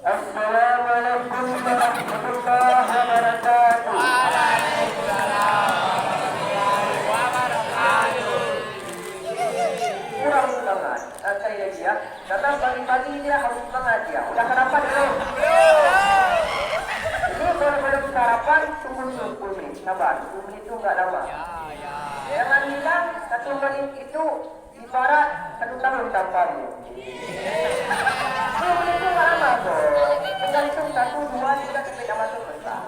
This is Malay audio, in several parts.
Assalamualaikum warahmatullahi wabarakatuh. Kurang semangat, saya lagi ya. Karena pagi-pagi dia harus semangat dia. Udah sarapan belum? Ini kalau belum sarapan, tunggu 10 menit. Sabar, 10 menit itu nggak lama. Jangan bilang 1 menit itu ibarat 1 tahun tanpamu. 10 menit itu nggak lama kok. Tinggal hitung 1, 2, 3 sampai dah masuk besar.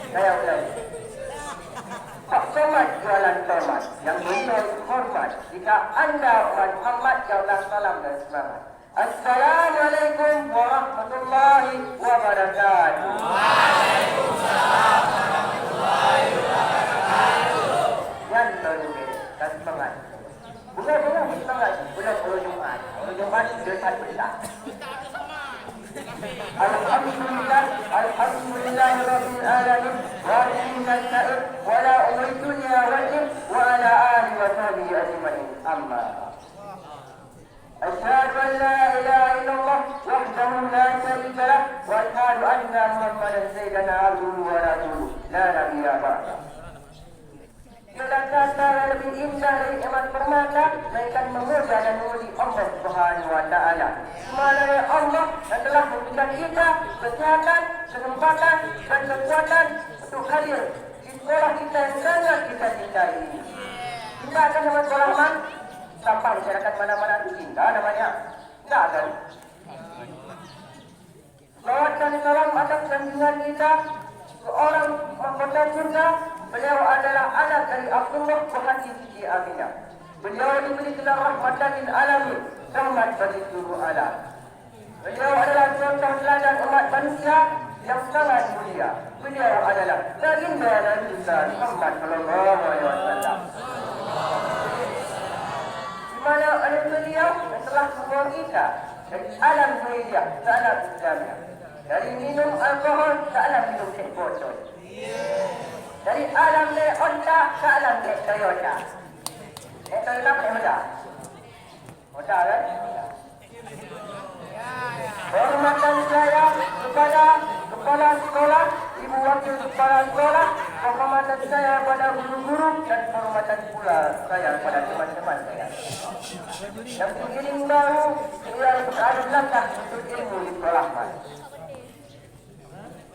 Saya ulang. Pak Somad jualan tomat yang beliau hormat. Jika anda umat Muhammad, jauhlah salam dan semangat. Assalamualaikum warahmatullahi wabarakatuh. Waalaikumsalam warahmatullahi wabarakatuh. Yang terlebih dan semangat. Bukan semangat. Bulan Jumaat. Jumaat dekat besar. Alhamdulillah, alhamdulillah rabbil alamin wa inna sa'id wa la umitunya wajib wa ala alihi wa sahbihi ajma'in amma asyhadu an la ilaha illallah wahdahu la syarika lah wa asyhadu anna muhammadan sayyidina abduhu wa rasuluh la nabiyya ba'da. Tiada kata yang lebih indah dari nikmat permata melainkan memuja dan memuji Allah Subhanahu wa taala. Semalanya Allah yang telah memberikan kita kesehatan, kesempatan dan kekuatan untuk hadir di sekolah kita yang sangat kita cintai ini. Kita akan sama sekolah man, sampah masyarakat mana-mana itu cinta namanya. Tidak akan. Salawat dan salam atas junjungan kita seorang mahkota surga. Beliau adalah anak dari Abdullah Bukhari Siti Aminah. Beliau diberi gelar rahmatan lil alamin, rahmat bagi seluruh alam. Beliau adalah contoh teladan umat manusia yang sangat mulia. Beliau adalah baginda Nabi Muhammad sallallahu alaihi wasallam. Di mana oleh beliau yang telah membawa kita dari alam jahiliyah ke alam Islamiyah, dari minum alkohol ke alam minum teh botol. Dari alam naik Honda ke alam naik Toyota. Naik Toyota apa naik Honda? Honda kan? Hormatan saya kepada kepala sekolah, ibu wakil kepala sekolah, hormatan saya kepada guru-guru dan hormatan pula saya kepada teman-teman saya. Yang berilmu baru, yang berada langkah untuk ilmu di sekolah mas.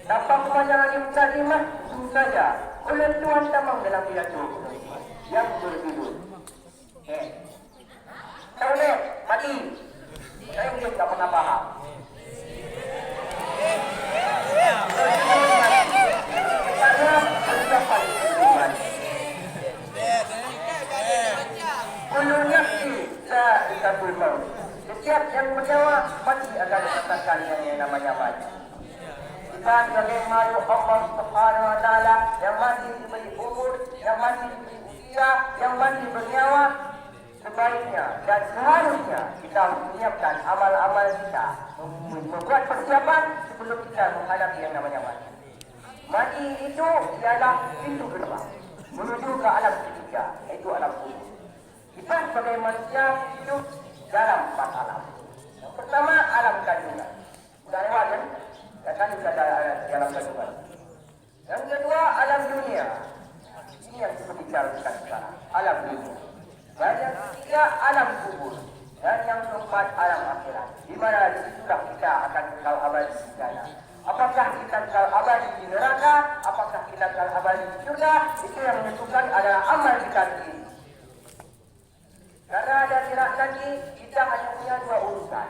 Tanpa pemandangan yang mukadimah, tentu saja oleh Tuhan tamang dalam pidato yang berjudul Taubat mati. Saya mungkin tak pernah faham. Karena ucapan iman. Kullu nafsi za'iqatul maut. Setiap yang bernyawa mati akan merasakan yang namanya mati. Kita sebagai makhluk Allah Subhanahu wa taala yang masih diberi umur, yang masih diberi usia, yang masih bernyawa, sebaiknya dan seharusnya kita menyiapkan amal-amal kita, membuat persiapan sebelum kita menghadapi yang namanya mati. Mati itu ialah pintu gerbang menuju ke alam ketiga, yaitu alam kubur. Kita sebagai manusia hidup dalam 4 alam. Yang pertama alam kandungan. Sudah lewat kan? Kan sudah ada dalam kandungan. Yang kedua alam dunia. Ini yang kita bicarakan sekarang. Alam dunia. Dan yang ketiga alam kubur. Dan yang keempat alam akhirat. Di mana disitulah kita akan kekal abadi di sana. Apakah kita kekal abadi di neraka? Apakah kita kekal abadi di surga? Itu yang menentukan adalah amal kita sendiri. Karena ada akhirat nanti kita hanya punya 2 urusan.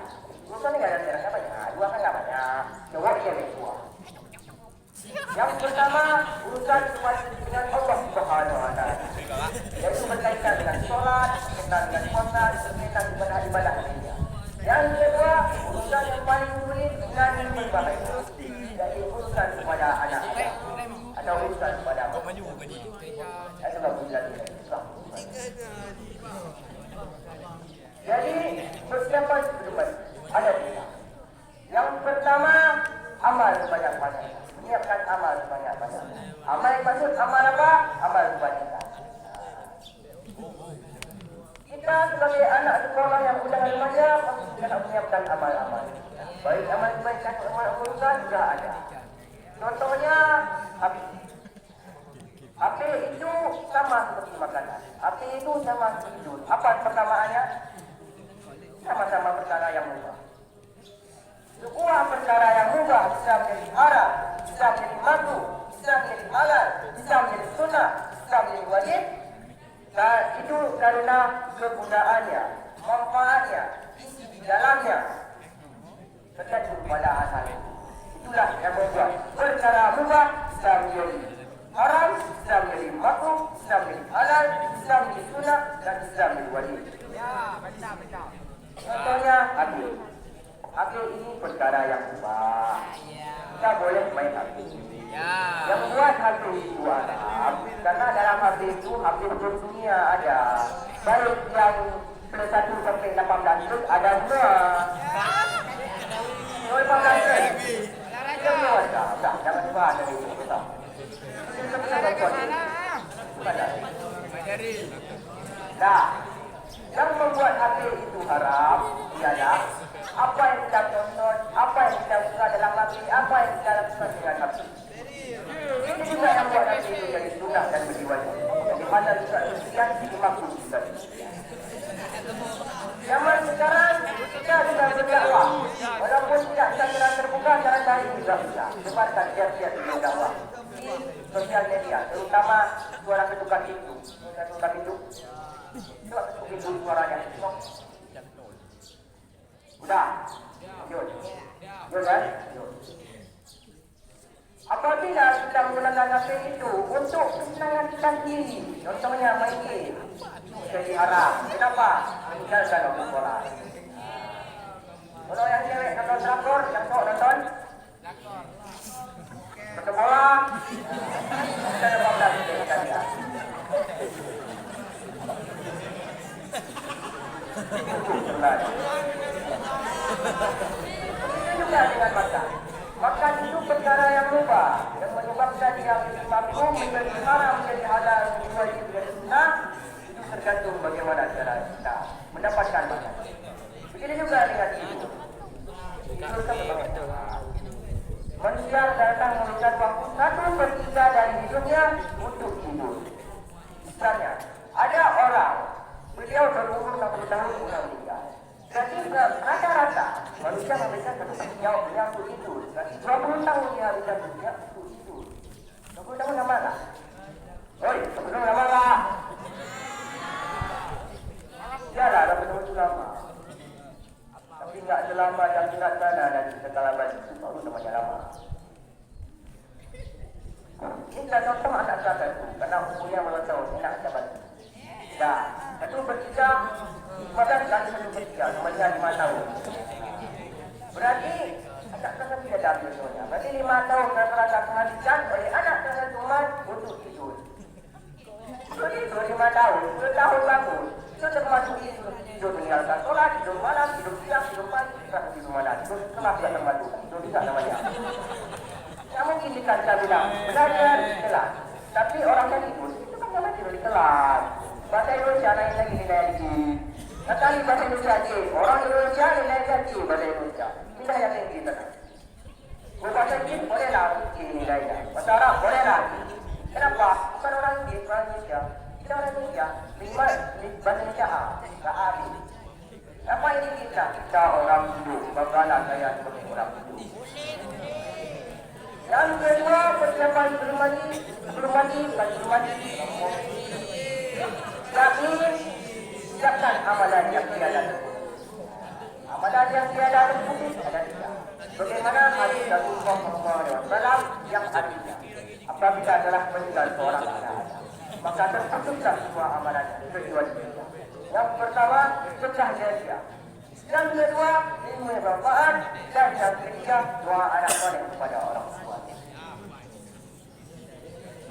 Urusan ini ada akhirat banyak. 2 kan tak banyak. Jawab dia lebih kuat. Yang pertama urusan dengan Allah Subhanahu wa taala. Yaitu berkaitan dengan solat, berkaitan dengan puasa, berkaitan dengan ibadah lainnya. Yang kedua urusan yang paling sulit dan berbahaya, yaitu urusan kepada anak-anak atau urusan kepada Allah. Saya sudah bilang ini. Jadi persiapan sebelum ada 3. Yang pertama amal banyak-banyak. Menyiapkan amal banyak-banyak. Amal maksud amal apa? Amal kebajikan. Kita sebagai anak sekolah yang sudah remaja pasti kita menyiapkan amal-amal. Baik amal kebajikan sudah ada. Contohnya HP. HP itu sama seperti makanan. HP itu sama seperti tidur. Apa persamaannya? Sama-sama perkara yang mubah. Sebuah perkara yang mubah bisa menjadi haram, bisa menjadi makruh, bisa menjadi halal, bisa menjadi sunnah, bisa menjadi wajib. Dan itu karena kegunaannya, manfaatnya, isi di dalamnya tergantung pada asal. Itulah yang membuat perkara mubah bisa menjadi haram, bisa menjadi makruh, bisa menjadi halal, bisa menjadi sunnah, dan bisa menjadi wajib. Contohnya HP. HP ini perkara yang mubah. Kita boleh main HP. Yang buat HP itu haram karena dalam HP itu HP dunia ada. Baik yang plus 1 sampai 18 ada semua. 18 semua dah. Jangan bahas dari itu kita. Nah, yang membuat HP itu haram ialah apa yang kita tonton, apa yang kita buka dalam HP, apa yang kita lakukan dengan HP. Ini juga yang membuat HP itu jadi sunnah dan menjadi wajib. Jadi mana juga sekian dimakruh juga. Zaman sekarang kita sudah berdakwah, walaupun tidak secara terbuka, secara daring juga bisa. Sebarkan siap-siap di dakwah di sosial media, terutama suara ketukan itu. Ketukan itu, coba ketukin dulu suaranya. Udah, yuk kan? Apabila kita menggunakan HP itu untuk kesenangan kita sendiri, contohnya main game, jadi haram. Kenapa? Tinggalkan waktu sekolah. Kalau yang cewek nonton drakor, yang cowok nonton nonton bola, kita dapat belajar kita lihat. Ini juga dengan makan. Makan itu perkara yang mubah yang menyebabkan dia menjadi makruh, menjadi haram, menjadi halal, menjadi wajib, menjadi sunnah. Itu tergantung bagaimana cara kita mendapatkan makan. Begitu juga dengan tidur. Tidur kan berbeda. Manusia datang memberikan waktu 1/3 dari hidupnya untuk tidur. Misalnya, ada orang beliau berumur 60 tahun sudah meninggal. Jadi rata-rata manusia memberikan jawabnya untuk tidur. Jadi 20 tahun dia bisa bekerja untuk tidur. 20 tahun lama tak? Oi, 20 tahun lama tak? Ya lah, 20 tahun itu lama. Tapi tak selama yang ingat sana dan sekalaban itu baru namanya lama. Ini kan contoh anak sahabat itu. Karena umurnya malah tahu, enak sahabat. Dah, satu bertiga, 15 kali 1/3, namanya 5 tahun. Berarti anak sahabat tidak ada biasanya. Berarti 5 tahun rata-rata kehabisan oleh anak sahabat umat untuk tidur. Jadi 25 tahun, 10 tahun bangun. Itu termasuk tidur meninggalkan sholat, tidur malam, tidur siang, tidur pagi, tidur malam. Tidur setelah tidak termasuk, tidur tidak namanya. Tak mungkin kita bilang, belajar di kelas. Tapi orang yang tidur, itu kan namanya tidur di kelas. Bahasa Indonesia lain lagi nilai lagi. Sekali bahasa Indonesia C, orang Indonesia nilai C bahasa Indonesia. Tidak yang tinggi tenang. Bahasa Inggris bolehlah tinggi nilainya. Bahasa Arab bolehlah. Kenapa? Bukan orang Inggris, orang Indonesia. Kita orang Indonesia, bahasa Indonesia A, tak A, B. Apa ini kita? Kita orang hidup, bakalan saya seperti orang hidup. Yang kedua, persiapan sebelum mandi, yakni siapkan amalan yang tiada terputus. Amalan yang tiada terputus ada 3. Bagaimana hadis Rasulullah SAW yang artinya, apabila telah meninggal seorang anak, maka terputuslah semua amalan kecuali 3. Yang pertama, sedekah jariah. Yang kedua, ilmu yang bermanfaat, dan yang ketiga, doa anak soleh kepada orang tua.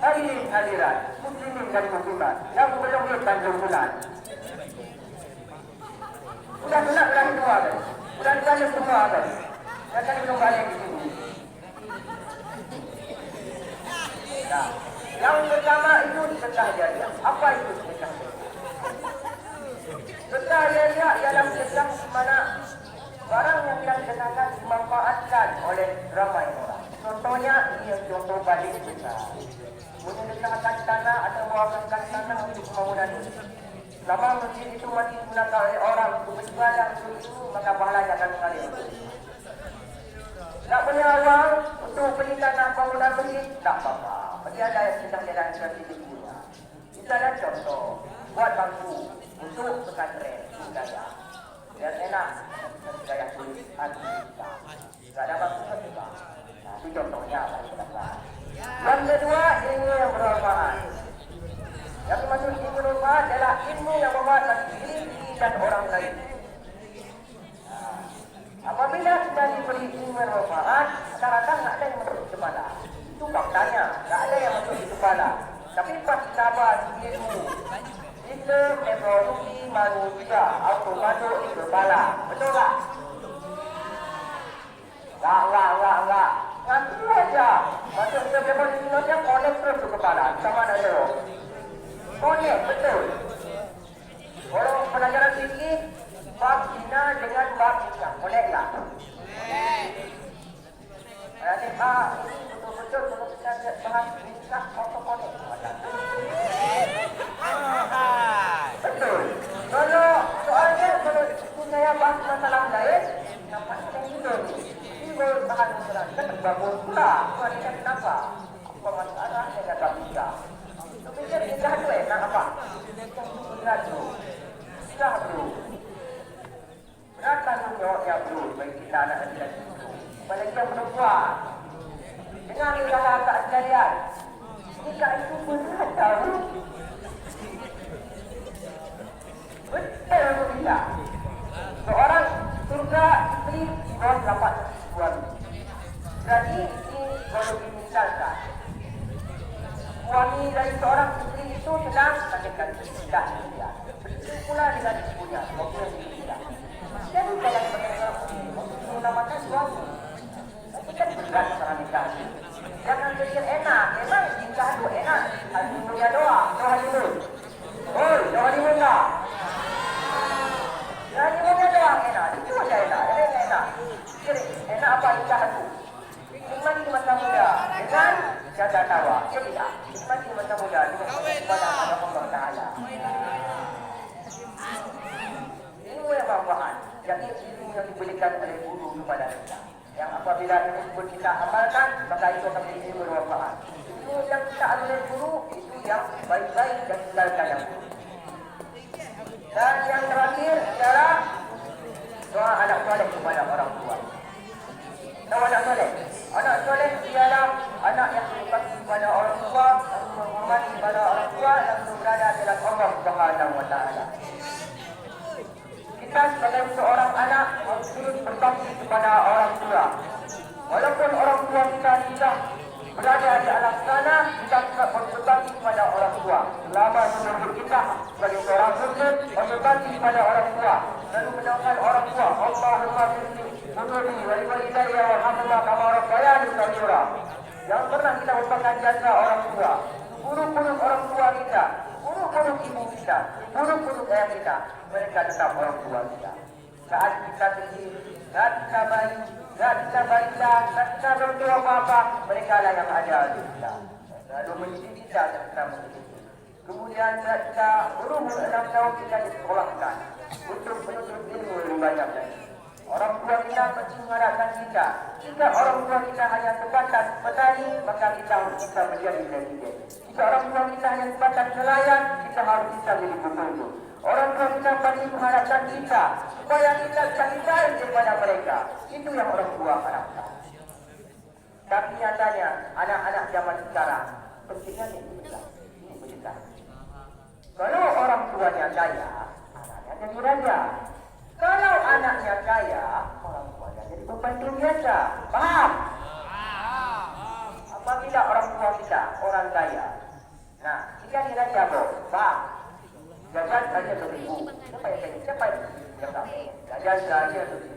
Hadirin, muslimin dan muslimat yang belum bertandung bulan. Sudah sunat bulan kedua kan? Sudah ditandung semua kan? Dan tadi belum balik di sini. Nah, yang pertama itu sedekah jariah. Apa itu sedekah jariah? Sedekah jariah ialah sedekah di mana barang yang kadang-kadang dimanfaatkan oleh ramai orang. Contohnya, ini yang contoh balik besar. Menyediakan tanah atau mewawarkan tanah untuk pembangunan ini. Selama masjid itu masih digunakan oleh orang untuk beribadah itu, maka pahalanya akan mengalir. Tak punya uang untuk beli tanah bangunan masjid, tak apa-apa. Bagi ada yang sedang jalan seperti itu punya. Misalnya contoh, buat bangku untuk pesantren budaya. Biar enak, budaya kulit hati kita. Tak ada bangku juga. Nah, itu contohnya. Yang kedua, ilmu yang bermanfaat. Yang dimaksud ilmu bermanfaat adalah ilmu yang memanfaatkan diri dan orang lain. Apabila kita diberi ilmu bermanfaat, rata-rata tak ada yang masuk di kepala. Itu faktanya, tak ada yang masuk di kepala. Tapi pas kita dapat ilmu, sistem evolusi manusia auto masuk di kepala. Betul tak? Enggak. Nanti aja. Masuk sistem evolusi manusia, connect terus ke kepala. Sama ada. Connect, betul. Kalau pelajaran fikih, bab zina dengan bab zina, bolehlah. Nanti betul-betul kalau kita bahas nikah otokonek. Betul. Kalau soalnya kalau saya bahas masalah lain, nampaknya yang hidup. Ini baru bahan masalah kita terbangun pula. Soalnya kenapa? Apa masalahnya kata bisa? Tapi dia nikah tu enak apa? Nikah tu. Nikah tu. Berat tanggungjawabnya bro, bagi kita anak lelaki itu. Apalagi yang perempuan. Dengar ni kakak sekalian. Nikah itu berat tahu. Betul atau tidak? Seorang surga isteri baru dapat suami. Jadi ini baru dimisalkan. Suami dari seorang isteri itu sedang melakukan tidak dia. Begitu pula dengan ibunya, maupun tidak. Jadi dalam menamakan suami. Tapi kan berat secara nikah. Jangan pikir enak. Memang nikah itu enak. Alhamdulillah doa. Doa dulu. Oh, doa dulu tak? Doa doa enak. Itu saja enak. Ini enak. Jadi enak apa nikah itu? Nikmat di masa muda. Dengan jaga tawa. Ya tidak. Nikmat di masa muda. Kepada Allah Ta'ala. Ilmu yang manfaat. Jadi ilmu yang diberikan oleh guru kepada kita. Yang apabila ilmu pun kita amalkan, maka itu akan menjadi ilmu bermanfaat. Ilmu yang kita ambil dari guru, itu yang baik-baik dan tinggalkan yang buruk. Dan yang terakhir adalah doa anak soleh kepada orang tua. Doa anak soleh. Anak soleh ialah anak yang berbakti kepada orang tua, yang menghormati kepada orang tua, yang berada dalam Allah Subhanahu Wa Taala. Kita sebagai seorang anak harus terus berbakti kepada orang tua. Walaupun orang tua kita tidak berada di alam sana, kita tetap berbakti kepada orang tua. Selama hidup kita sebagai seorang muslim berbakti kepada orang tua. Lalu mendoakan orang tua, Allahumma firli Buduri wali-walidayya warhamna kama rabbayani shaghira. Yang pernah kita merupakan jasa orang tua, guru-guru orang tua kita, guru-guru ibu kita, guru-guru ayah kita, mereka tetap orang tua kita. Saat kita kecil, saat kita bayi, saat kita balita, saat kita berdoa apa-apa, mereka lah yang ada di kita. Lalu mendidik kita dan kita mendidik. Kemudian saat kita berumur 6 tahun kita disekolahkan untuk menuntut ilmu lebih banyak lagi. Orang tua kita mesti mengharapkan kita. Jika orang tua kita hanya sebatas petani, maka kita harus bisa menjadi presiden. Jika orang tua kita hanya sebatas nelayan, kita harus bisa menjadi gubernur. Orang tua kita pasti mengharapkan kita supaya kita bisa dibaik kepada mereka. Itu yang orang tua harapkan. Tapi nyatanya anak-anak zaman sekarang pentingnya ini besar. Kalau orang tuanya kaya, anaknya jadi raja. Kalau anaknya kaya, orang tuanya jadi pembantu biasa. Paham? Apabila orang tua kita orang kaya, nah dia ni raja bos, paham? Jajan saja 1,000. Siapa yang tak? Jajan saja 1,000.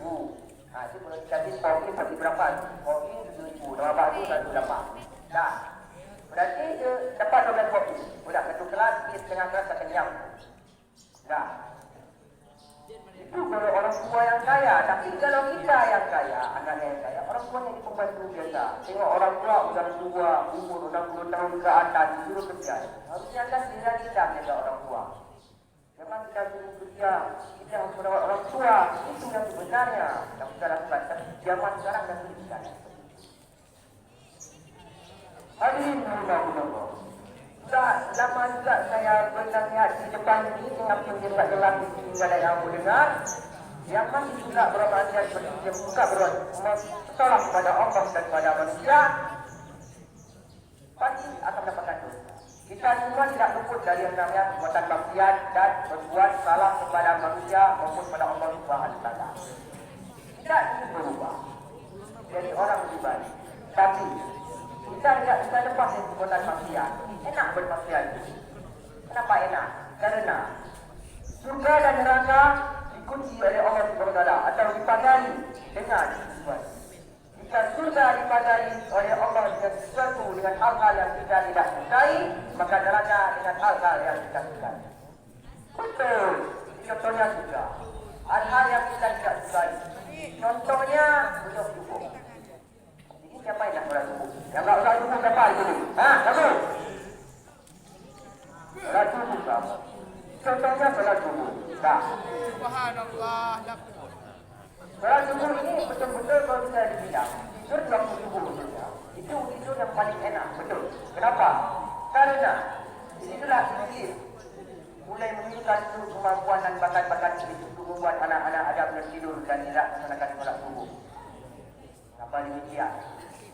Nah itu kalau dikasih poin bagi berapa? Poin 7,000. Nama batu 1,8. Dah. Berarti dia dapat 12 kopi. Sudah satu kelas, dia setengah kelas tak kenyang. Dah. Itu kalau orang tua tua yang kaya. Tapi kalau kita yang kaya, anaknya yang kaya, orang tua jadi pembantu biasa. Tengok orang tua sudah tua, umur 60 tahun ke atas, disuruh kerja. Harusnya kan kita menjaga orang tua. Jangan kita suruh kerja, kita harus merawat orang tua. Itu yang sebenarnya yang kita lakukan. Tapi zaman sekarang dah sulit. Hadirin Allah. Sudah lama juga saya bernasihat di depan ini dengan penjelasan jelas di sini ada yang aku dengar. Yang masih juga bermaksiat seperti buka bertolak kepada Allah dan kepada manusia, pasti akan mendapatkan dosa. Kita semua tidak luput dari yang namanya perbuatan maksiat dan berbuat salah kepada manusia maupun kepada Allah Subhanahu wa taala. Kita ingin berubah jadi orang lebih baik, tapi kita tidak bisa lepas dari perbuatan maksiat. Enak bermaksiat. Kenapa enak? Karena surga dan neraka dikunci oleh Allah Subhanahu wa taala atau dipagari dengan sesuatu. Jika surga dipagari oleh Allah dengan sesuatu dengan hal-hal yang kita tidak sukai, maka neraka dengan hal-hal yang kita sukai. Betul. Contohnya juga hal-hal yang kita tidak sukai. Contohnya untuk tubuh. Ini siapa yang nak berat tubuh? Yang tak berat tubuh siapa itu? Kamu? Berat tubuh kamu. Contohnya berat tubuh. Tak. Subhanallah. Berat tubuh ini betul-betul kalau bisa dibidang. Tidur waktu tubuh saja. Itu tidur yang paling enak. Betul. Kenapa? Karena disitulah Iblis mulai menunjukkan kemampuan dan bakat-bakat Iblis untuk membuat anak-anak Adam tertidur dan tidak melaksanakan solat subuh. Kenapa demikian?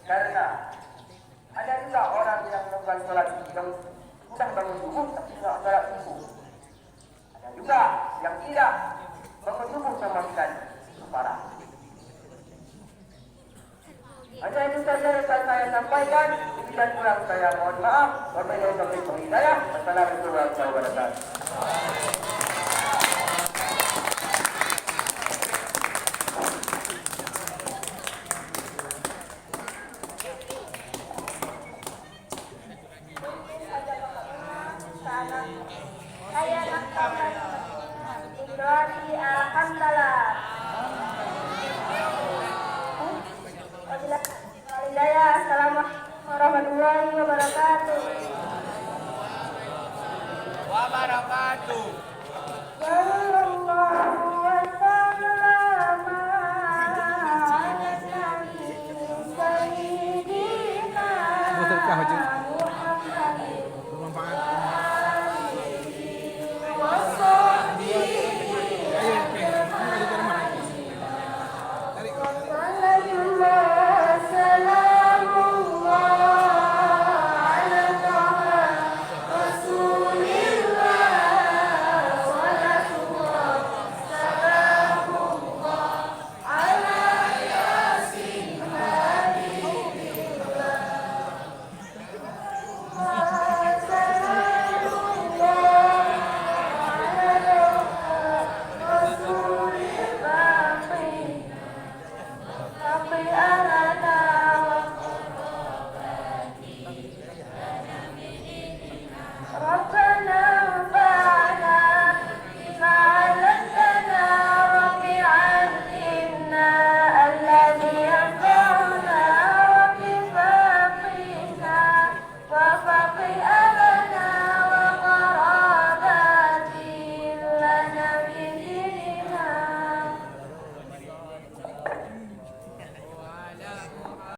Karena ada juga orang yang melakukan solat subuh sudah bangun subuh tapi tidak solat subuh. Ada juga yang tidak bangun subuh sama sekali. Parah. Hanya itu saja yang saya sampaikan. Jika kurang saya mohon maaf. Wabillahi taufiq wal hidayah. Wassalamualaikum warahmatullahi wabarakatuh.